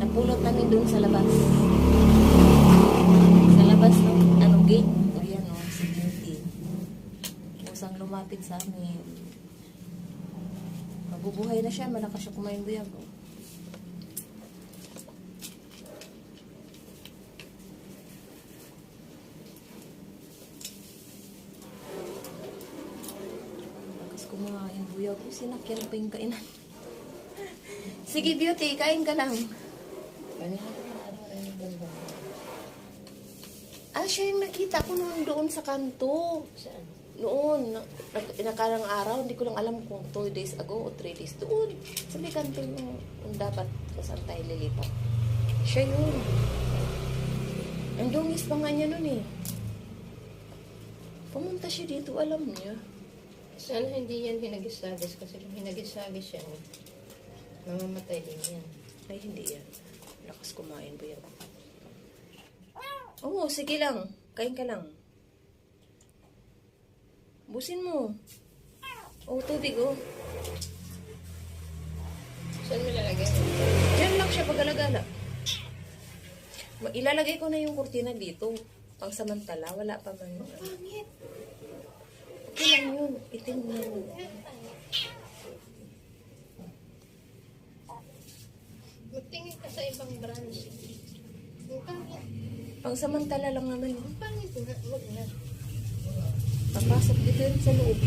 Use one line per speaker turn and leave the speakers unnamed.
Napulot namin doon sa labas. Sa labas ng anong gate. O yan o, security. Kusang lumapit sa amin. Mabubuhay na siya, malakas siya kumain buyag o. Malakas kumain buyag o, sinakyan pa yung kainan. Sige, beauty, kain ka lang. Siya yung nakita ko noon doon sa kanto.
Saan?
Noon, nakarang araw, hindi ko lang alam kung 2 days ago o 3 days. Doon, sa may kanto yung dapat kung saan tayo lilipat. Siya yun. Ang dungis pa nga niya noon eh. Pumunta siya dito, alam niya.
Sana hindi yan hinagisagis kasi kung hinagisagis yan, mamamatay din yan.
Ay, hindi yan. Lakas kumain ba yan? Oo, sige lang. Kain ka lang. Busin mo. Oh, tubig oh.
Saan mo lalagay?
Diyan lang siya pag-alagala. Ilalagay ko na yung kurtina dito. Pang samantala, wala pa man.
Pangit!
Okay lang yun. Itim na yun.
Magtingin ka sa ibang branch. Ang pangit.
Pang samantala lang naman yun.
Ang pangit na. Huwag na.
Papasok dito yun sa loob.